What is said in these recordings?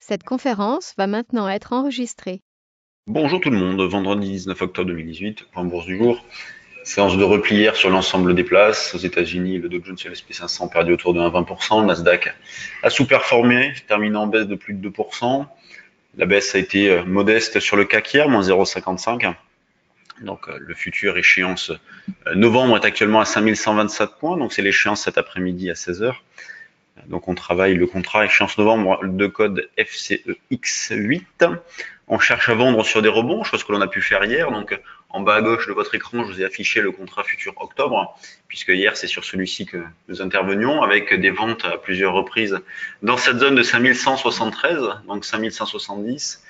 Cette conférence va maintenant être enregistrée. Bonjour tout le monde, vendredi 19 octobre 2018, point bourse du jour. Séance de repli hier sur l'ensemble des places. Aux États-Unis, le Dow Jones et le S&P 500 perdu autour de 1,20%. Le Nasdaq a sous-performé, terminant en baisse de plus de 2%. La baisse a été modeste sur le CAC hier, moins 0,55. Donc le futur échéance novembre est actuellement à 5127 points, donc c'est l'échéance cet après-midi à 16 heures. Donc on travaille le contrat échéance novembre de code FCEX8. On cherche à vendre sur des rebonds, chose que l'on a pu faire hier. Donc en bas à gauche de votre écran, je vous ai affiché le contrat futur octobre, puisque hier c'est sur celui-ci que nous intervenions, avec des ventes à plusieurs reprises dans cette zone de 5173, donc 5170.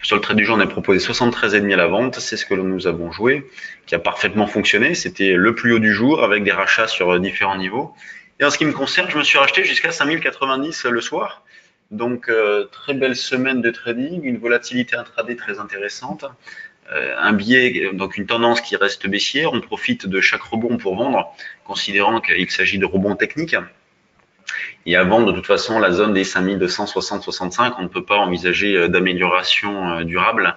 Sur le trade du jour, on a proposé 73,5 à la vente, c'est ce que nous avons joué, qui a parfaitement fonctionné. C'était le plus haut du jour avec des rachats sur différents niveaux. Et en ce qui me concerne, je me suis racheté jusqu'à 5090 le soir. Donc très belle semaine de trading, une volatilité intraday très intéressante, un biais, donc une tendance qui reste baissière. On profite de chaque rebond pour vendre, considérant qu'il s'agit de rebonds techniques. Et avant, de toute façon, la zone des 5260-65, on ne peut pas envisager d'amélioration durable.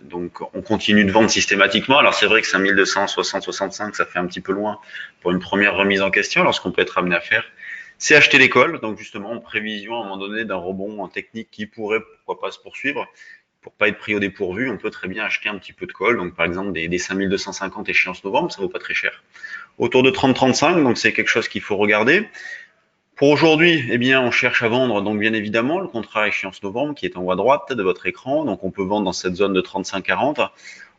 Donc, on continue de vendre systématiquement. Alors, c'est vrai que 5260-65, ça fait un petit peu loin pour une première remise en question. Alors, ce qu'on peut être amené à faire, c'est acheter les calls. Donc, justement, en prévision, à un moment donné, d'un rebond en technique qui pourrait, pourquoi pas, se poursuivre. Pour pas être pris au dépourvu, on peut très bien acheter un petit peu de call. Donc, par exemple, des 5250 échéance novembre, ça vaut pas très cher. Autour de 30-35, donc c'est quelque chose qu'il faut regarder. Pour aujourd'hui, eh bien, on cherche à vendre, donc bien évidemment, le contrat échéance novembre qui est en haut à droite de votre écran. Donc, on peut vendre dans cette zone de 35-40.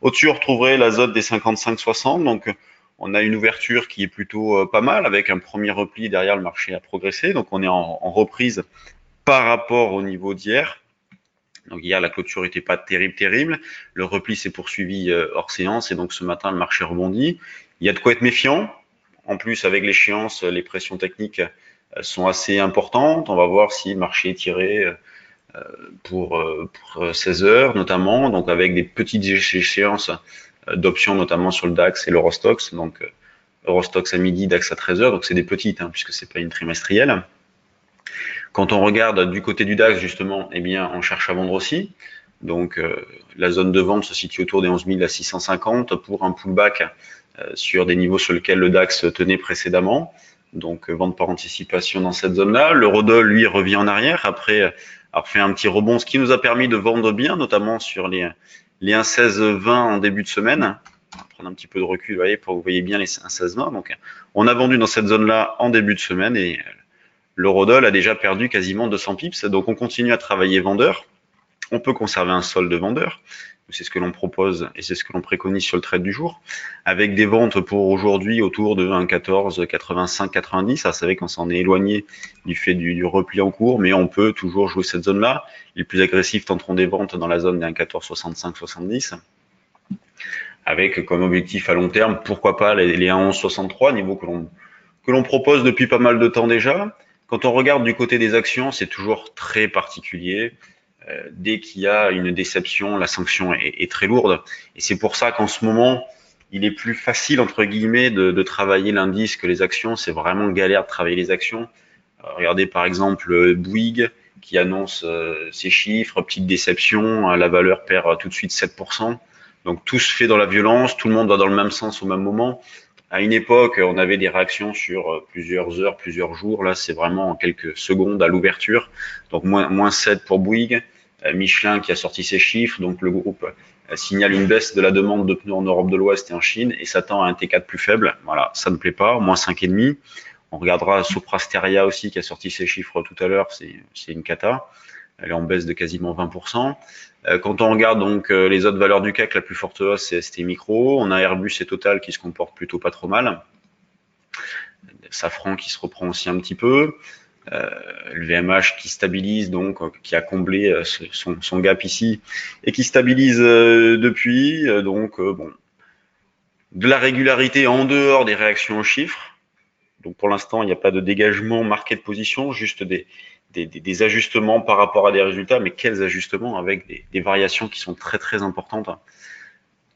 Au-dessus, on retrouverait la zone des 55-60. Donc, on a une ouverture qui est plutôt pas mal avec un premier repli derrière le marché a progressé. Donc, on est en reprise par rapport au niveau d'hier. Donc, hier, la clôture n'était pas terrible. Le repli s'est poursuivi hors séance et donc ce matin, le marché rebondit. Il y a de quoi être méfiant. En plus, avec l'échéance, les pressions techniques sont assez importantes. On va voir si le marché est tiré pour 16 heures notamment, donc avec des petites échéances d'options notamment sur le DAX et l'Eurostoxx. Donc Eurostoxx à midi, DAX à 13 heures, donc c'est des petites puisque c'est pas une trimestrielle. Quand on regarde du côté du DAX justement, eh bien on cherche à vendre aussi. Donc la zone de vente se situe autour des 11 650 pour un pullback sur des niveaux sur lesquels le DAX tenait précédemment. Donc vente par anticipation dans cette zone-là. L'eurodoll, lui, revient en arrière après avoir fait un petit rebond, ce qui nous a permis de vendre bien, notamment sur les 1,1620 en début de semaine. On va prendre un petit peu de recul, vous voyez, pour que vous voyez bien les 1,1620. Donc on a vendu dans cette zone-là en début de semaine et l'eurodoll a déjà perdu quasiment 200 pips. Donc on continue à travailler vendeur. On peut conserver un solde vendeur. C'est ce que l'on propose et c'est ce que l'on préconise sur le trade du jour, avec des ventes pour aujourd'hui autour de 1,14, 85, 90. Ça, c'est vrai qu'on s'en est éloigné du fait du repli en cours, mais on peut toujours jouer cette zone-là. Les plus agressifs tenteront des ventes dans la zone des 1,14, 65, 70, avec comme objectif à long terme, pourquoi pas les 1,11, 63, niveau que l'on propose depuis pas mal de temps déjà. Quand on regarde du côté des actions, c'est toujours très particulier. Dès qu'il y a une déception, la sanction est très lourde. Et c'est pour ça qu'en ce moment, il est plus facile, entre guillemets, de travailler l'indice que les actions. C'est vraiment galère de travailler les actions. Regardez par exemple Bouygues qui annonce ses chiffres, petite déception, la valeur perd tout de suite 7%. Donc tout se fait dans la violence, tout le monde va dans le même sens au même moment. À une époque, on avait des réactions sur plusieurs heures, plusieurs jours. Là, c'est vraiment en quelques secondes à l'ouverture. Donc moins 7 pour Bouygues. Michelin qui a sorti ses chiffres, donc le groupe signale une baisse de la demande de pneus en Europe de l'Ouest et en Chine et s'attend à un T4 plus faible. Voilà, ça ne plaît pas, moins 5,5. On regardera Sopra Steria aussi qui a sorti ses chiffres tout à l'heure, c'est une cata. Elle est en baisse de quasiment 20%. Quand on regarde donc les autres valeurs du CAC, la plus forte hausse c'est ST Micro. On a Airbus et Total qui se comportent plutôt pas trop mal. Safran qui se reprend aussi un petit peu. Le VMH qui stabilise donc, qui a comblé son gap ici et qui stabilise depuis. Donc bon, de la régularité en dehors des réactions aux chiffres. Donc pour l'instant, il n'y a pas de dégagement marqué de position, juste des ajustements par rapport à des résultats, mais quels ajustements avec des variations qui sont très très importantes.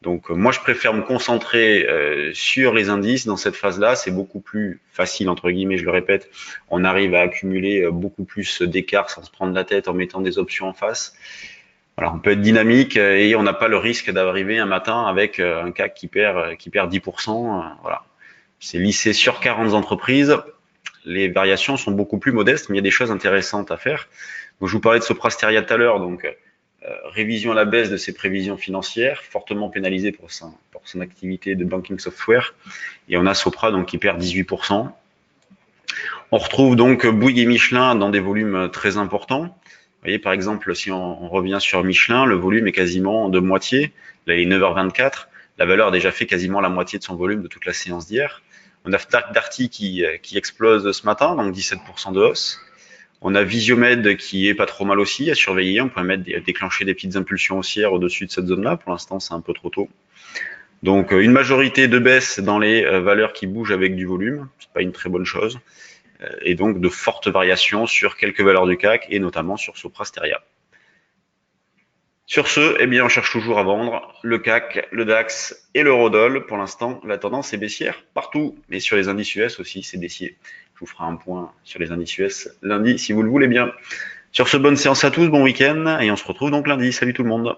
Donc moi je préfère me concentrer sur les indices dans cette phase-là, c'est beaucoup plus facile entre guillemets, je le répète, on arrive à accumuler beaucoup plus d'écart sans se prendre la tête en mettant des options en face. Voilà, on peut être dynamique et on n'a pas le risque d'arriver un matin avec un CAC qui perd 10%. Voilà, c'est lissé sur 40 entreprises. Les variations sont beaucoup plus modestes, mais il y a des choses intéressantes à faire. Donc, je vous parlais de Sopra Steria tout à l'heure, donc révision à la baisse de ses prévisions financières, fortement pénalisé pour son activité de banking software. Et on a Sopra donc qui perd 18%. On retrouve donc Bouygues et Michelin dans des volumes très importants. Vous voyez, par exemple, si on revient sur Michelin, le volume est quasiment de moitié. Là, il est 9h24. La valeur a déjà fait quasiment la moitié de son volume de toute la séance d'hier. On a Darty qui explose ce matin, donc 17% de hausse. On a Visiomed qui est pas trop mal aussi à surveiller. On pourrait déclencher des petites impulsions haussières au-dessus de cette zone-là. Pour l'instant, c'est un peu trop tôt. Donc, une majorité de baisse dans les valeurs qui bougent avec du volume. C'est pas une très bonne chose. Et donc, de fortes variations sur quelques valeurs du CAC et notamment sur Sopra Steria. Sur ce, eh bien, on cherche toujours à vendre le CAC, le DAX et l'Eurodoll. Pour l'instant, la tendance est baissière partout, mais sur les indices US aussi, c'est baissier. Je vous ferai un point sur les indices US lundi, si vous le voulez bien. Sur ce, bonne séance à tous, bon week-end, et on se retrouve donc lundi. Salut tout le monde.